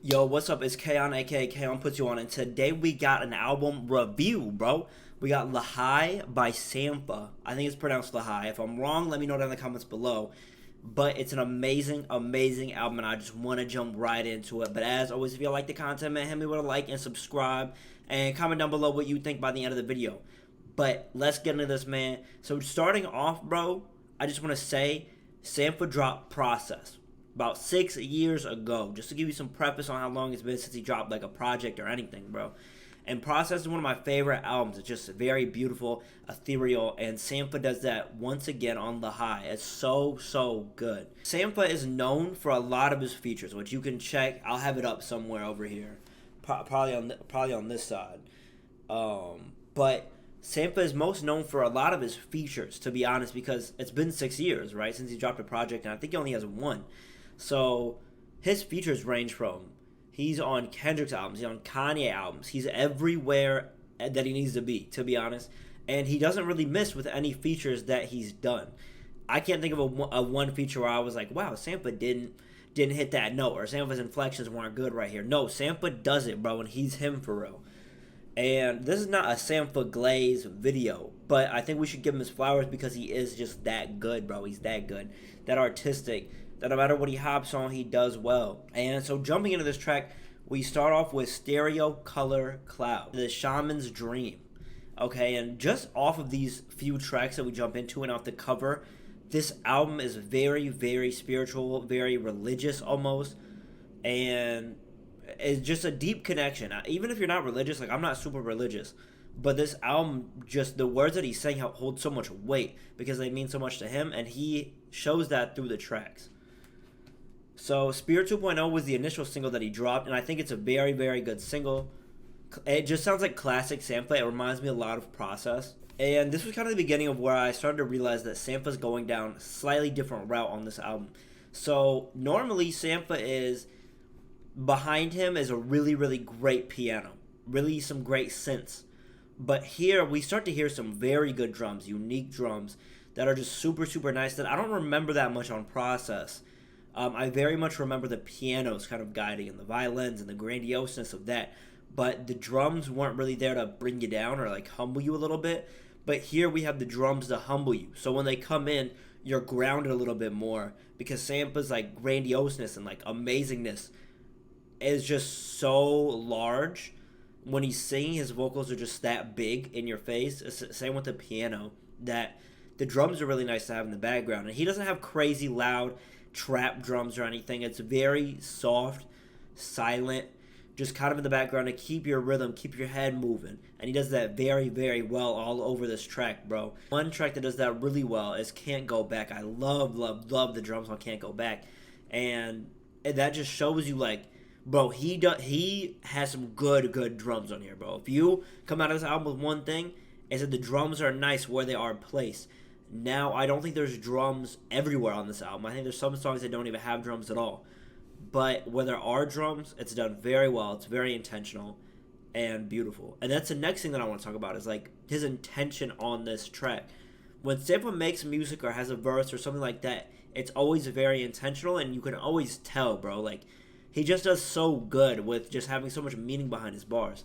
Yo, what's up? It's Kayhon, aka Kayhon Puts You On, and today we got an album review, bro. We got Lahai by Sampha. I think it's pronounced Lahai. If I'm wrong, let me know down in the comments below. But it's an amazing, amazing album, and I just want to jump right into it. But as always, if you like the content, man, hit me with a like and subscribe, and comment down below what you think by the end of the video. But let's get into this, man. So starting off, bro, I just want to say Sampha dropped Process about 6 years ago, just to give you some preface on how long it's been since he dropped like a project or anything, bro. And Process is one of my favorite albums. It's just very beautiful, ethereal, and Sampha does that once again on Lahai. It's so good. Sampha is known for a lot of his features, which you can check. I'll have it up somewhere over here, probably on this side. But Sampha is most known for a lot of his features, to be honest, because it's been 6 years, right, since he dropped a project, and I think he only has one. So his features range from he's on Kendrick's albums, he's on Kanye albums, he's everywhere that he needs to be honest. And he doesn't really miss with any features that he's done. I can't think of a one feature where I was like, wow, Sampha didn't hit that note, or Sampha's inflections weren't good right here. No, Sampha does it, bro, and he's him for real. And this is not a Sampha Glaze video, but I think we should give him his flowers because he is just that good, bro. He's that good, that artistic, that no matter what he hops on, he does well. And so jumping into this track, we start off with Stereo Color Cloud, the Shaman's Dream. Okay, and just off of these few tracks that we jump into and off the cover, this album is very spiritual, very religious almost, and it's just a deep connection. Even if you're not religious, like I'm not super religious, but this album, just the words that he's saying hold so much weight because they mean so much to him, and he shows that through the tracks. So Spirit 2.0 was the initial single that he dropped, and I think it's a very good single. It just sounds like classic Sampha. It reminds me a lot of Process. And this was kind of the beginning of where I started to realize that Sampha's going down a slightly different route on this album. So normally Sampha is, behind him is a really great piano. Really some great synths. But here we start to hear some very good drums, unique drums that are just super nice that I don't remember that much on Process. I very much remember the pianos kind of guiding and the violins and the grandioseness of that. But the drums weren't really there to bring you down or like humble you a little bit. But here we have the drums to humble you. So when they come in, you're grounded a little bit more because Sampha's like grandioseness and like amazingness is just so large. When he's singing, his vocals are just that big in your face. It's the same with the piano, that the drums are really nice to have in the background. And he doesn't have crazy loud trap drums or anything. It's very soft, silent, just kind of in the background to keep your rhythm, keep your head moving. And he does that very well all over this track, bro. One track that does that really well is Can't Go Back. I love the drums on Can't Go Back. And that just shows you, like, bro, he has some good drums on here, bro. If you come out of this album with one thing, is that the drums are nice where they are placed. Now, I don't think there's drums everywhere on this album. I think there's some songs that don't even have drums at all. But where there are drums, it's done very well. It's very intentional and beautiful. And that's the next thing that I want to talk about is, like, his intention on this track. When Sampha makes music or has a verse or something like that, it's always very intentional, and you can always tell, bro. Like, he just does so good with just having so much meaning behind his bars.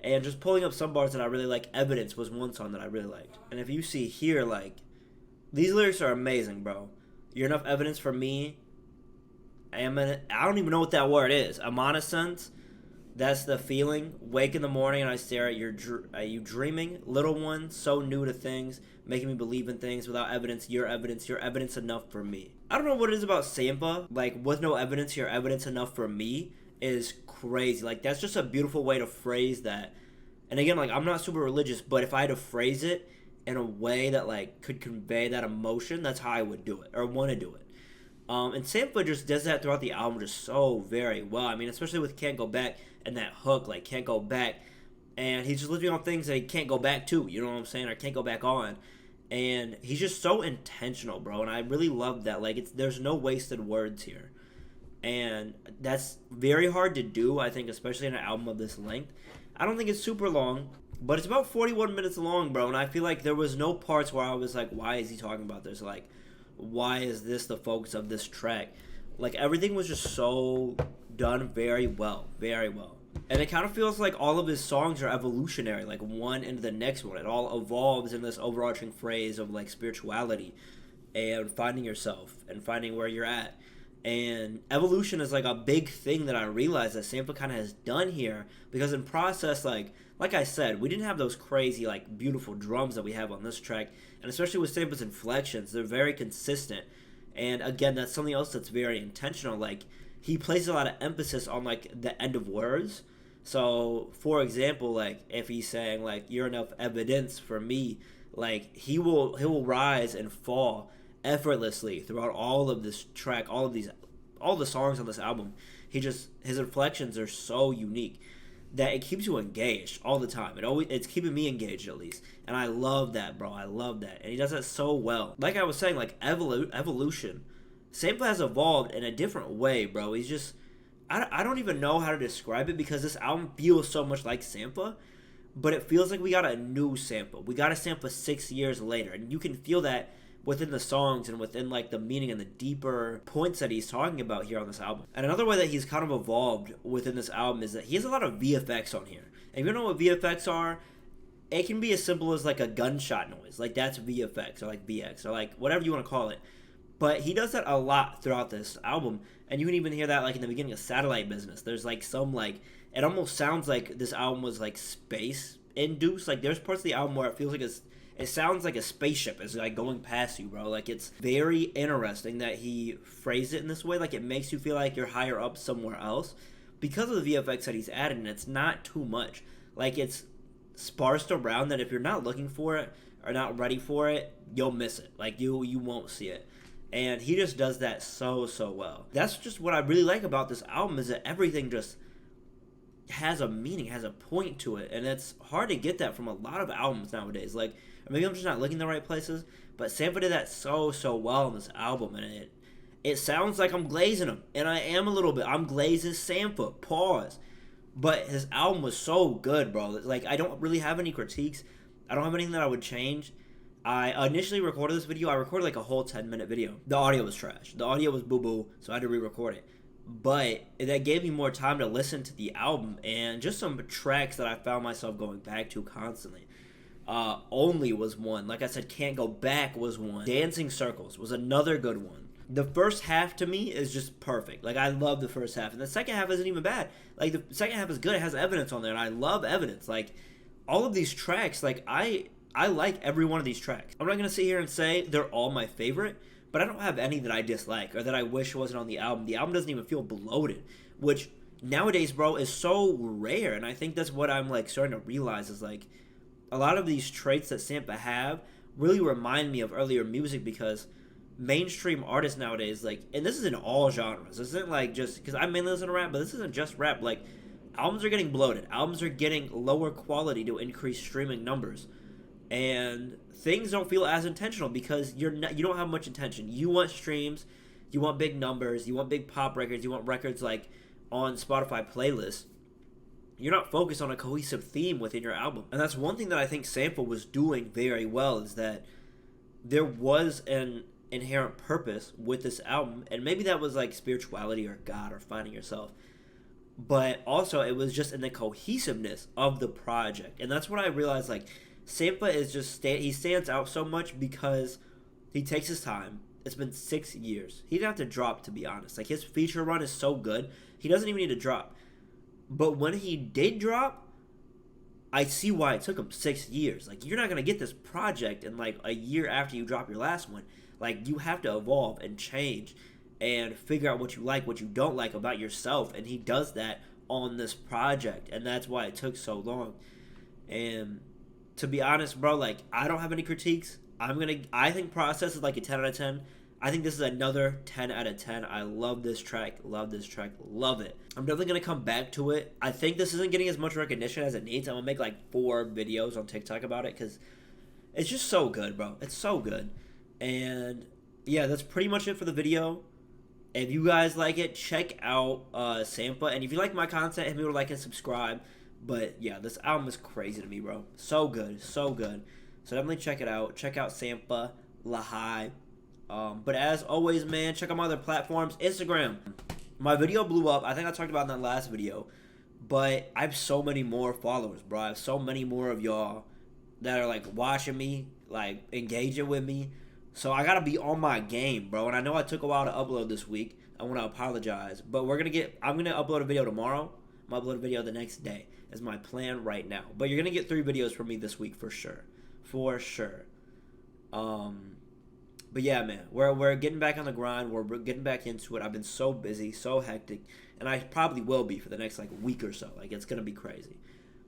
And just pulling up some bars that I really like. Evidence was one song that I really liked. And if you see here, like, these lyrics are amazing, bro. You're enough evidence for me. I don't even know what that word is. Amoniscence. That's the feeling. Wake in the morning and I stare at you dreaming. Little one, so new to things, making me believe in things. Without evidence, you're evidence enough for me. I don't know what it is about Sampha. Like, with no evidence, you're evidence enough for me is crazy. Like, that's just a beautiful way to phrase that. And again, like, I'm not super religious, but if I had to phrase it in a way that, like, could convey that emotion, that's how I would do it, or want to do it. And Sampha just does that throughout the album just so very well. I mean, especially with Can't Go Back and that hook, like, Can't Go Back. And he's just living on things that he can't go back to, you know what I'm saying, or can't go back on. And he's just so intentional, bro, and I really love that. Like, there's no wasted words here. And that's very hard to do, I think, especially in an album of this length. I don't think it's super long, but it's about 41 minutes long, bro, and I feel like there was no parts where I was like, why is he talking about this? Like, why is this the focus of this track? Like, everything was just so done very well, very well. And it kind of feels like all of his songs are evolutionary, like one into the next one. It all evolves in this overarching phrase of like spirituality and finding yourself and finding where you're at. And evolution is like a big thing that I realized that Sampha kind of has done here, because in process, like I said, we didn't have those crazy like beautiful drums that we have on this track, and especially with Sampha's inflections, they're very consistent. And again, that's something else that's very intentional. Like, he places a lot of emphasis on like the end of words. So for example, like if he's saying like you're enough evidence for me, like he will rise and fall effortlessly throughout all of this track, all the songs on this album. His inflections are so unique that it keeps you engaged all the time. It's keeping me engaged at least, and I love that, bro. I love that, and he does that so well. Like I was saying, like evolution. Sampha has evolved in a different way, bro. He's just I don't even know how to describe it, because this album feels so much like Sampha, but it feels like we got a new Sampha. We got a Sampha 6 years later, and you can feel that within the songs and within like the meaning and the deeper points that he's talking about here on this album. And another way that he's kind of evolved within this album is that he has a lot of VFX on here. And if you don't know what VFX are, it can be as simple as like a gunshot noise. Like that's VFX, or like VX, or like whatever you want to call it. But he does that a lot throughout this album, and you can even hear that like in the beginning of Satellite Business. There's like some like, it almost sounds like this album was like space induced. Like there's parts of the album where it feels like it sounds like a spaceship is like going past you, bro. Like it's very interesting that he phrased it in this way. Like it makes you feel like you're higher up somewhere else because of the VFX that he's added, and it's not too much. Like it's sparsed around that if you're not looking for it or not ready for it, you'll miss it. Like you won't see it. And he just does that so well. That's just what I really like about this album, is that everything just has a meaning, has a point to it. And it's hard to get that from a lot of albums nowadays. Like, or maybe I'm just not looking in the right places, but Sampha did that so well on this album, and it sounds like I'm glazing him, and I am a little bit. I'm glazing Sampha, pause. But his album was so good, bro. Like, I don't really have any critiques. I don't have anything that I would change. I initially recorded this video. I recorded like a whole 10-minute video. The audio was trash. The audio was boo-boo, so I had to re-record it. But that gave me more time to listen to the album, and just some tracks that I found myself going back to constantly. Only was one. Like I said, Can't Go Back was one. Dancing Circles was another good one. The first half to me is just perfect. Like, I love the first half, and the second half isn't even bad. Like, the second half is good. It has evidence on there, and I love evidence. Like, all of these tracks, like, I like every one of these tracks. I'm not going to sit here and say they're all my favorite, but I don't have any that I dislike or that I wish wasn't on the album. The album doesn't even feel bloated, which nowadays, bro, is so rare. And I think that's what I'm like starting to realize, is like a lot of these traits that Sampha have really remind me of earlier music, because mainstream artists nowadays, like, and this is in all genres. This isn't like just because I mainly listen to rap, but this isn't just rap. Like, albums are getting bloated. Albums are getting lower quality to increase streaming numbers. And things don't feel as intentional because you don't have much intention. You want streams, you want big numbers, you want big pop records, you want records like on Spotify playlists. You're not focused on a cohesive theme within your album. And that's one thing that I think Sampha was doing very well, is that there was an inherent purpose with this album, and maybe that was like spirituality or God or finding yourself. But also it was just in the cohesiveness of the project. And that's what I realized, like, Sampha is just he stands out so much because he takes his time. It's been 6 years. He didn't have to drop, to be honest. Like, his feature run is so good, he doesn't even need to drop. But when he did drop, I see why it took him 6 years. Like, you're not going to get this project in like a year after you drop your last one. Like, you have to evolve and change and figure out what you like, what you don't like about yourself. And he does that on this project. And that's why it took so long. And to be honest, bro, like, I don't have any critiques. I think Process is like a 10 out of 10. I think this is another 10 out of 10. I love this track. Love this track. Love it. I'm definitely going to come back to it. I think this isn't getting as much recognition as it needs. I'm going to make like 4 videos on TikTok about it because it's just so good, bro. It's so good. And yeah, that's pretty much it for the video. If you guys like it, check out Sampha. And if you like my content, hit me with a like and subscribe. But yeah, this album is crazy to me, bro. So good, so good. So definitely check it out. Check out Sampha Lahai. But as always, man, check out my other platforms. Instagram, My video blew up. I think I talked about in that last video. But I have so many more followers, bro. I have so many more of y'all that are like watching me, like engaging with me. So I gotta be on my game, bro. And I know I took a while to upload this week. I want to apologize, but I'm gonna upload a video tomorrow. I'm gonna upload a video the next day. Is my plan right now. But you're gonna get 3 videos from me this week for sure, for sure. But yeah, man, we're getting back on the grind. We're getting back into it. I've been so busy, so hectic, and I probably will be for the next like week or so. Like it's gonna be crazy.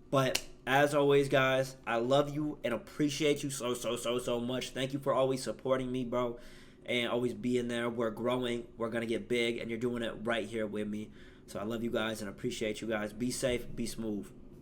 But as always, guys, I love you and appreciate you so much. Thank you for always supporting me, bro, and always being there. We're growing. We're gonna get big, and you're doing it right here with me. So I love you guys and appreciate you guys. Be safe. Be smooth.